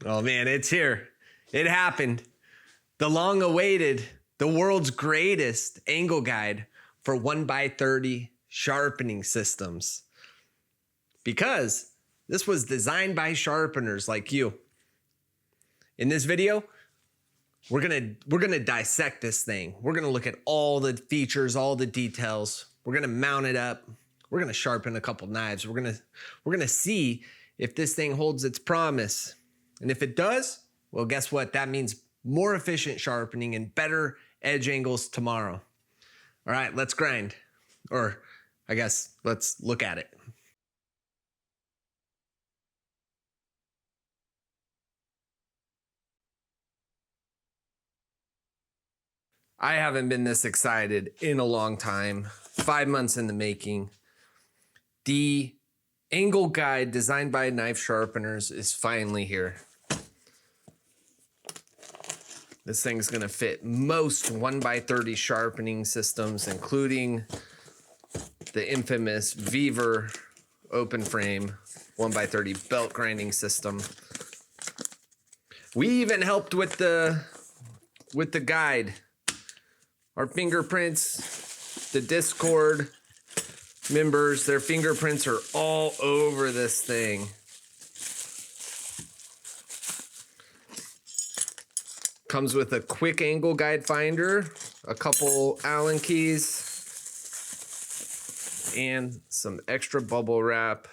Oh man, it's here. It happened. The long-awaited, the world's greatest angle guide for 1x30 sharpening systems. Because this was designed by sharpeners like you. In this video, we're gonna dissect this thing. We're gonna look at all the features, all the details. We're gonna mount it up. We're gonna sharpen a couple knives. We're gonna see if this thing holds its promise. And if it does, well, guess what? That means more efficient sharpening and better edge angles tomorrow. All right, let's grind. Or I guess let's look at it. I haven't been this excited in a long time. 5 months in the making. The angle guide designed by Knife Sharpeners is finally here. This thing's gonna fit most 1x30 sharpening systems, including the infamous VEVOR open frame 1x30 belt grinding system. We even helped with the guide. Our fingerprints, the Discord members, their fingerprints are all over this thing. Comes with a quick angle guide finder, a couple Allen keys, and some extra bubble wrap,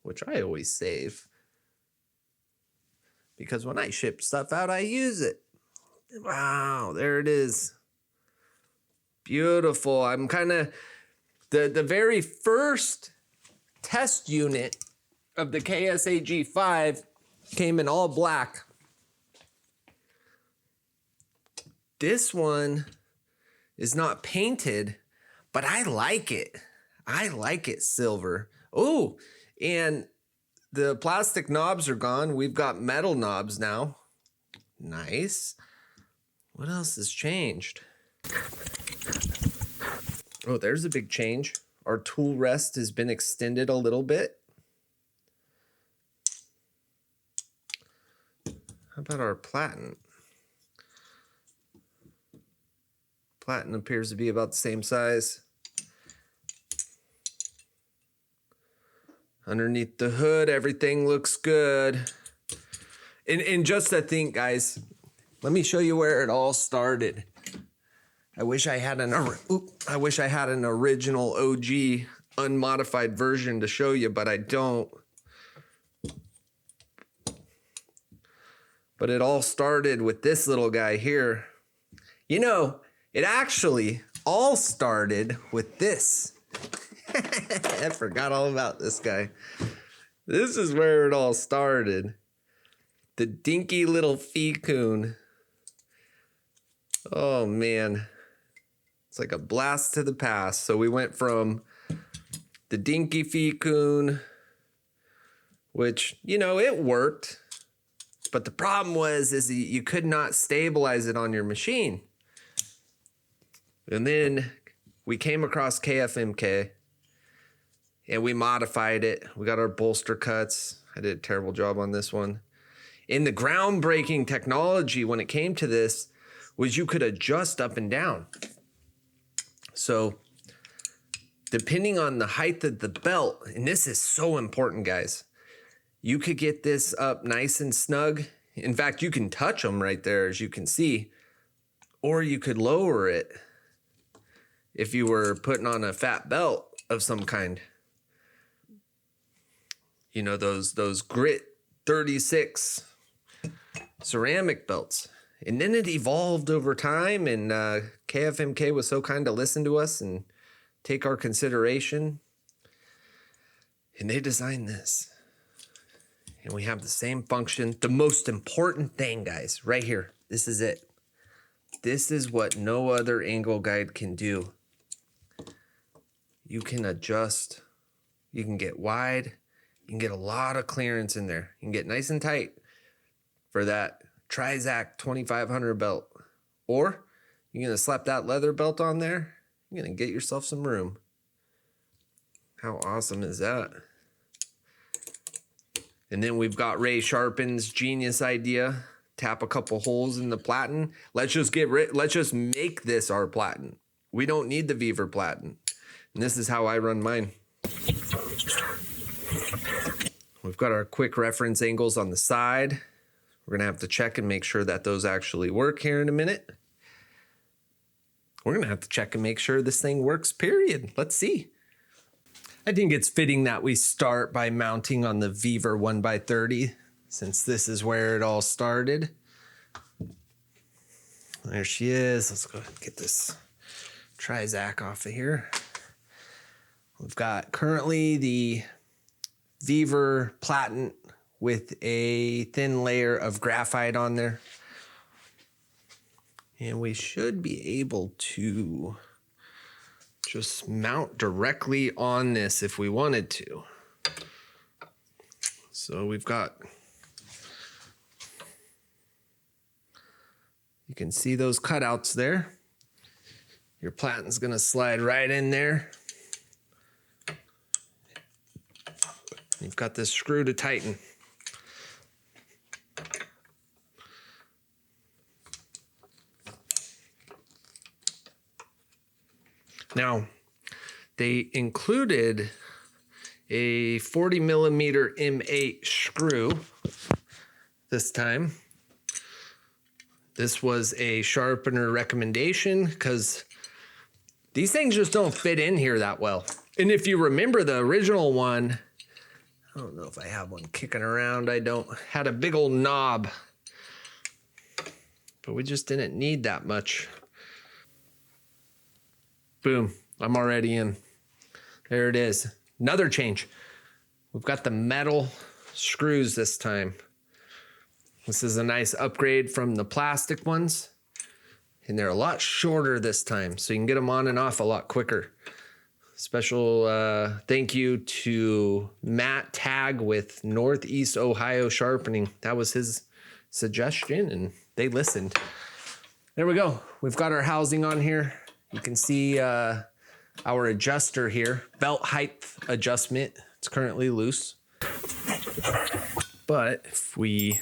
which I always save. Because when I ship stuff out, I use it. Wow, there it is. Beautiful. I'm kind of, the very first test unit of the KSAG-5 came in all black. This one is not painted, but I like it. I like it silver. Oh, and the plastic knobs are gone. We've got metal knobs now. Nice. What else has changed? Oh, there's a big change. Our tool rest has been extended a little bit. How about our platen? Platen appears to be about the same size. Underneath the hood, everything looks good. And just to think, guys, let me show you where it all started. I wish I had an original OG unmodified version to show you, but I don't. But it all started with this little guy here. You know, it actually all started with this. I forgot all about this guy. This is where it all started. The dinky little Fee-Coon. Oh man. It's like a blast to the past. So we went from the dinky Fee-Coon, which, you know, it worked. But the problem was you could not stabilize it on your machine. And then we came across KFMK and we modified it. We got our bolster cuts. I did a terrible job on this one. And the groundbreaking technology when it came to this was you could adjust up and down. So depending on the height of the belt, and this is so important, guys, you could get this up nice and snug. In fact, you can touch them right there, as you can see, or you could lower it if you were putting on a fat belt of some kind. You know, those grit 36 ceramic belts. And then it evolved over time, and KFMK was so kind to listen to us and take our consideration. And they designed this. And we have the same function. The most important thing, guys, right here. This is it. This is what no other angle guide can do. You can adjust. You can get wide. You can get a lot of clearance in there. You can get nice and tight for that Trizac 2500 belt. Or you're going to slap that leather belt on there. You're going to get yourself some room. How awesome is that? And then we've got Ray Sharpen's genius idea. Tap a couple holes in the platen. Let's just make this our platen. We don't need the VEVOR platen. And this is how I run mine. We've got our quick reference angles on the side. We're gonna have to check and make sure that those actually work here in a minute. We're gonna have to check and make sure this thing works, period. Let's see. I think it's fitting that we start by mounting on the VEVOR 1x30, since this is where it all started. There she is. Let's go ahead and get this Trizac off of here. We've got currently the VEVOR platen with a thin layer of graphite on there. And we should be able to just mount directly on this if we wanted to. So we've got, you can see those cutouts there. Your platen's gonna slide right in there. You've got this screw to tighten. Now, they included a 40 millimeter M8 screw this time. This was a sharpener recommendation because these things just don't fit in here that well. And if you remember the original one, I don't know if I have one kicking around. I don't. Had a big old knob, but we just didn't need that much. Boom, I'm already in. There it is. Another change. We've got the metal screws this time. This is a nice upgrade from the plastic ones. And they're a lot shorter this time, so you can get them on and off a lot quicker. Special thank you to Matt Tagg with Northeast Ohio Sharpening. That was his suggestion, and they listened. There we go. We've got our housing on here. You can see our adjuster here, belt height adjustment. It's currently loose. But if we,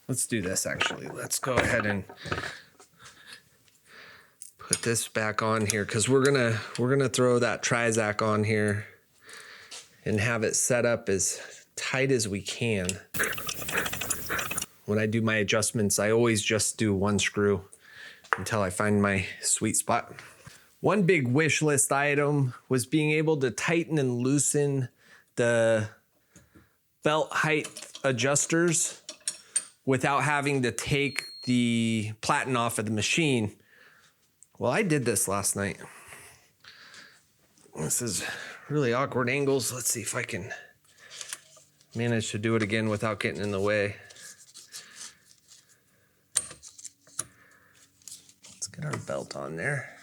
let's do this actually. Let's go ahead and put this back on here because we're gonna throw that Trizac on here and have it set up as tight as we can. When I do my adjustments, I always just do one screw until I find my sweet spot. One big wish list item was being able to tighten and loosen the belt height adjusters without having to take the platen off of the machine. Well, I did this last night. This is really awkward angles. Let's see if I can manage to do it again without getting in the way. Get our belt on there.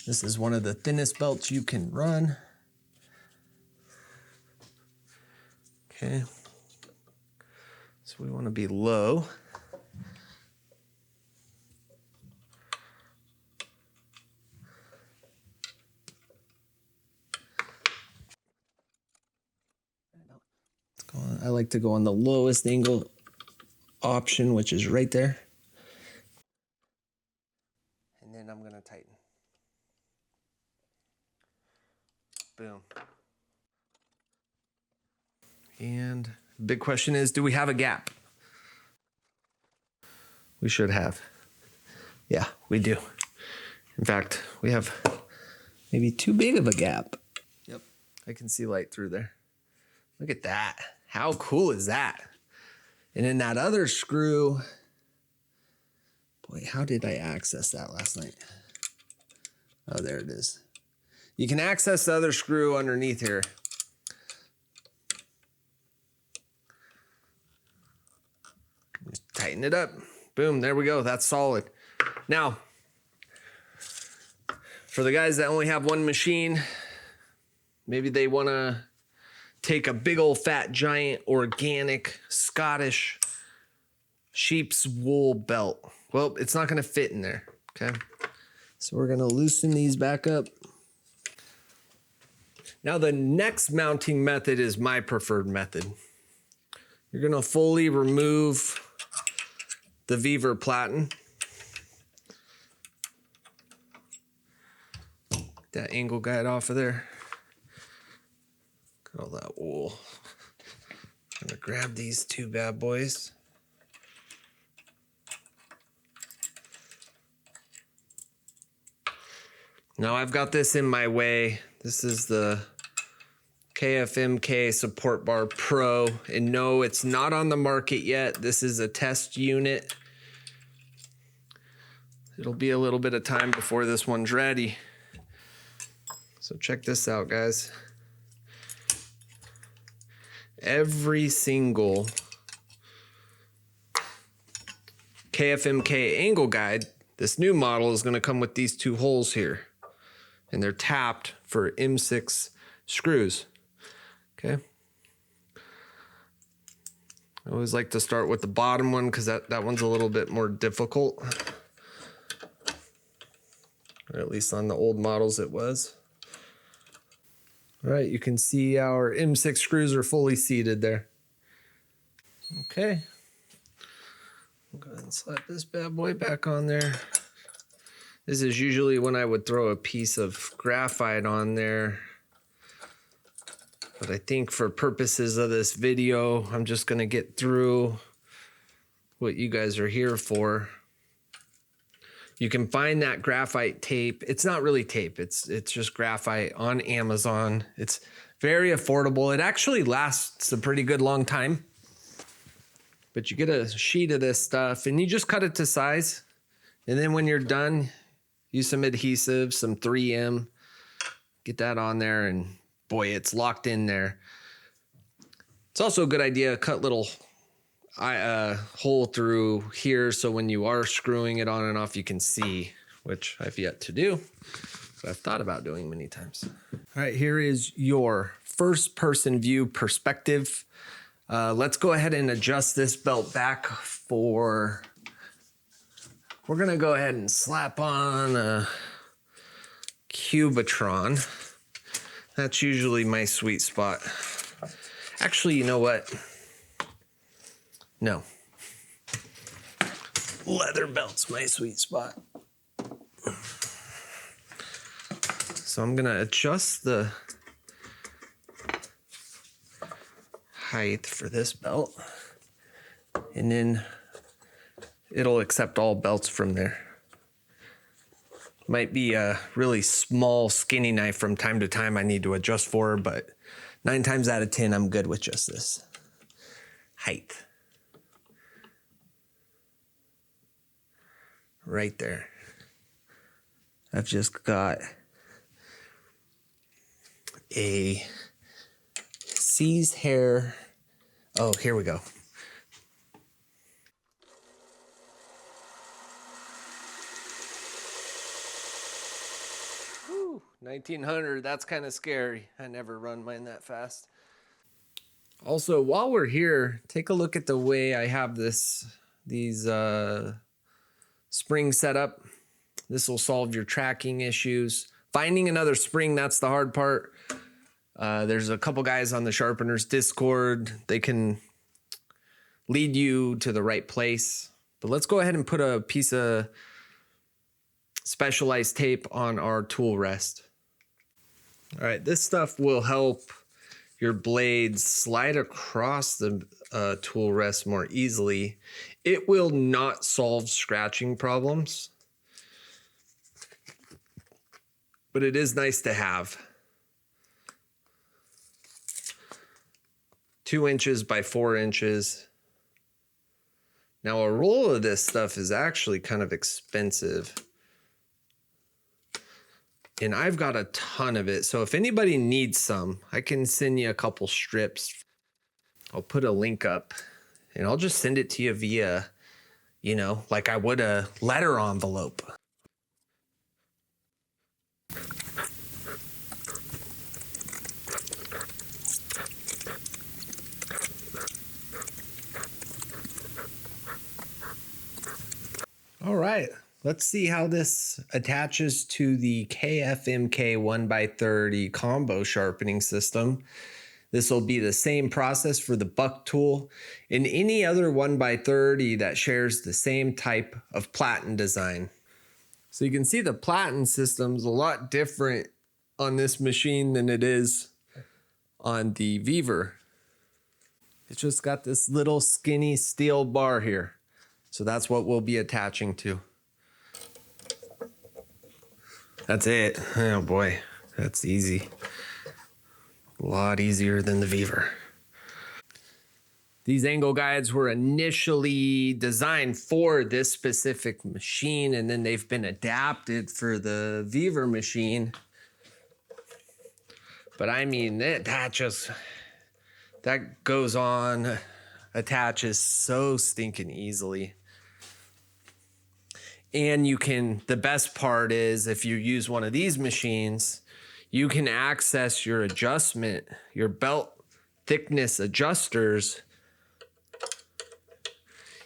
This is one of the thinnest belts you can run. Okay. So we want to be low. I like to go on the lowest angle option, which is right there. And then I'm gonna tighten. Boom. And the big question is, do we have a gap? We should have. Yeah, we do. In fact, we have maybe too big of a gap. Yep, I can see light through there. Look at that. How cool is that? And then that other screw, boy, how did I access that last night? Oh, there it is. You can access the other screw underneath here. Just tighten it up. Boom, there we go. That's solid. Now, for the guys that only have one machine, maybe they want to take a big old fat giant organic Scottish sheep's wool belt. Well, it's not going to fit in there, okay? So we're going to loosen these back up. Now the next mounting method is my preferred method. You're gonna fully remove the VEVOR platen. That angle guide off of there. Got all that wool. I'm gonna grab these two bad boys. Now I've got this in my way. This is the KFMK Support Bar Pro, and no, it's not on the market yet. This is a test unit. It'll be a little bit of time before this one's ready. So check this out, guys. Every single KFMK angle guide, this new model is going to come with these two holes here, and they're tapped for M6 screws. Okay. I always like to start with the bottom one because that one's a little bit more difficult. Or at least on the old models it was. All right, you can see our M6 screws are fully seated there. Okay. I'll go ahead and slap this bad boy back on there. This is usually when I would throw a piece of graphite on there. But I think for purposes of this video, I'm just gonna get through what you guys are here for. You can find that graphite tape. It's not really tape, it's just graphite on Amazon. It's very affordable. It actually lasts a pretty good long time. But you get a sheet of this stuff and you just cut it to size. And then when you're done, use some adhesive, some 3M, get that on there, and boy, it's locked in there. It's also a good idea to cut little hole through here so when you are screwing it on and off, you can see, which I've yet to do, but I've thought about doing many times. All right, here is your first person view perspective. Let's go ahead and adjust this belt back for, we're gonna go ahead and slap on a Cubitron. That's usually my sweet spot. Actually, you know what? No. Leather belt's my sweet spot. So I'm gonna adjust the height for this belt, and then it'll accept all belts from there. Might be a really small skinny knife from time to time I need to adjust for, but 9 times out of 10, I'm good with just this height. Right there. I've just got a C's hair. Oh, here we go. 1900, that's kind of scary. I never run mine that fast. Also, while we're here, take a look at the way I have these springs set up. This will solve your tracking issues. Finding another spring, that's the hard part. There's a couple guys on the Sharpeners Discord. They can lead you to the right place. But let's go ahead and put a piece of specialized tape on our tool rest. All right, this stuff will help your blades slide across the tool rest more easily. It will not solve scratching problems, but it is nice to have. 2 inches by 4 inches. Now a roll of this stuff is actually kind of expensive. And I've got a ton of it. So if anybody needs some, I can send you a couple strips. I'll put a link up and I'll just send it to you via, you know, like I would a letter envelope. All right, let's see how this attaches to the KFMK 1x30 combo sharpening system. This will be the same process for the Bucktool and any other 1x30 that shares the same type of platen design. So you can see the platen system's a lot different on this machine than it is on the VEVOR. It's just got this little skinny steel bar here. So that's what we'll be attaching to. That's it. Oh boy, that's easy. A lot easier than the VEVOR. These angle guides were initially designed for this specific machine, and then they've been adapted for the VEVOR machine. But I mean, that goes on, attaches so stinking easily. And you can, the best part is if you use one of these machines, you can access your adjustment, your belt thickness adjusters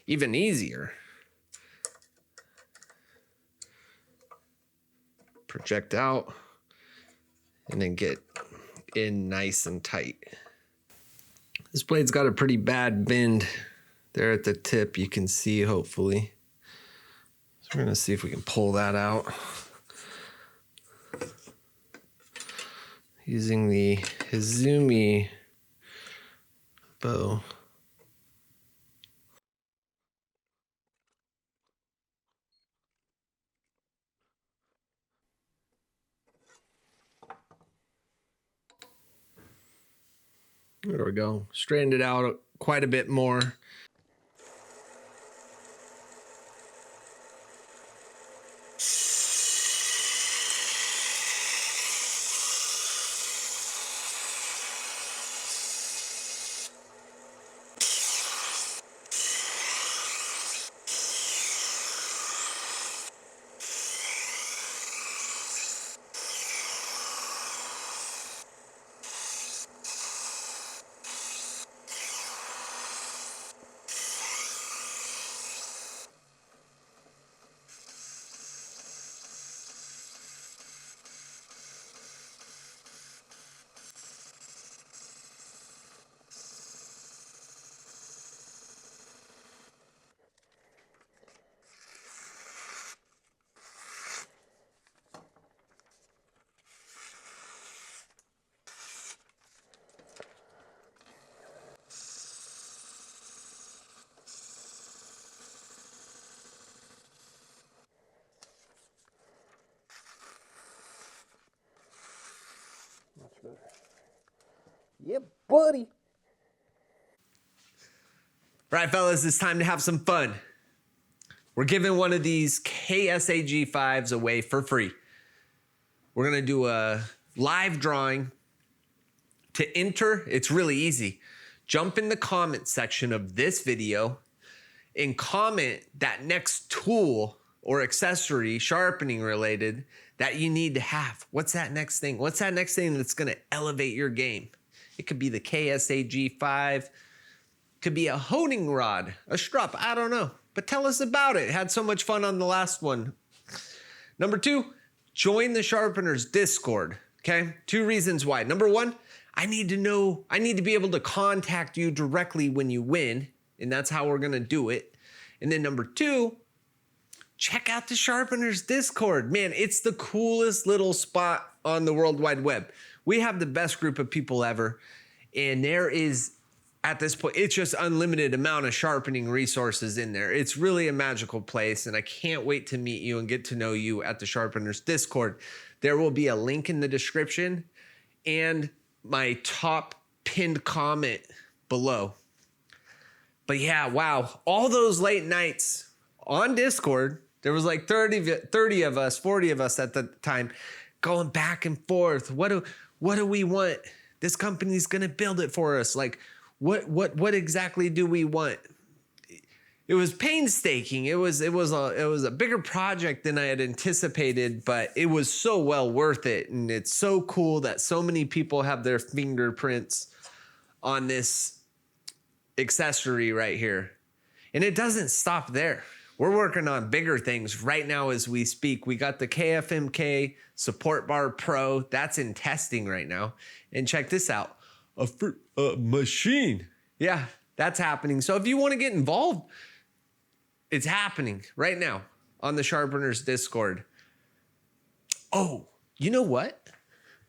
even easier. Project out and then get in nice and tight. This blade's got a pretty bad bend there at the tip, you can see hopefully. So we're gonna see if we can pull that out. Using the Izumi bow. There we go. Straightened it out quite a bit more. Much better. Yeah, buddy. Right, fellas, it's time to have some fun. We're giving one of these KSAG-5s away for free. We're gonna do a live drawing. To enter, it's really easy. Jump in the comment section of this video and comment that next tool or accessory, sharpening related, that you need to have. What's that next thing? What's that next thing that's gonna elevate your game? It could be the KSAG-5, could be a honing rod, a strop, I don't know. But tell us about it. Had so much fun on the last one. Number 2, join the Sharpeners Discord, okay? 2 reasons why. Number 1, I need to be able to contact you directly when you win, and that's how we're gonna do it. And then number 2, check out the Sharpeners Discord. Man, it's the coolest little spot on the World Wide Web. We have the best group of people ever, and there is, at this point, it's just unlimited amount of sharpening resources in there. It's really a magical place, and I can't wait to meet you and get to know you at the Sharpeners Discord. There will be a link in the description and my top pinned comment below. But yeah, wow, all those late nights on Discord, there was like 30 of us, 40 of us at the time, going back and forth. What do we want? This company's gonna build it for us. Like, what exactly do we want? It was painstaking. It was a bigger project than I had anticipated, but it was so well worth it. And it's so cool that so many people have their fingerprints on this accessory right here. And it doesn't stop there. We're working on bigger things right now as we speak. We got the KFMK Support Bar Pro. That's in testing right now. And check this out. A machine. Yeah, that's happening. So if you want to get involved, it's happening right now on the Sharpeners Discord. Oh, you know what?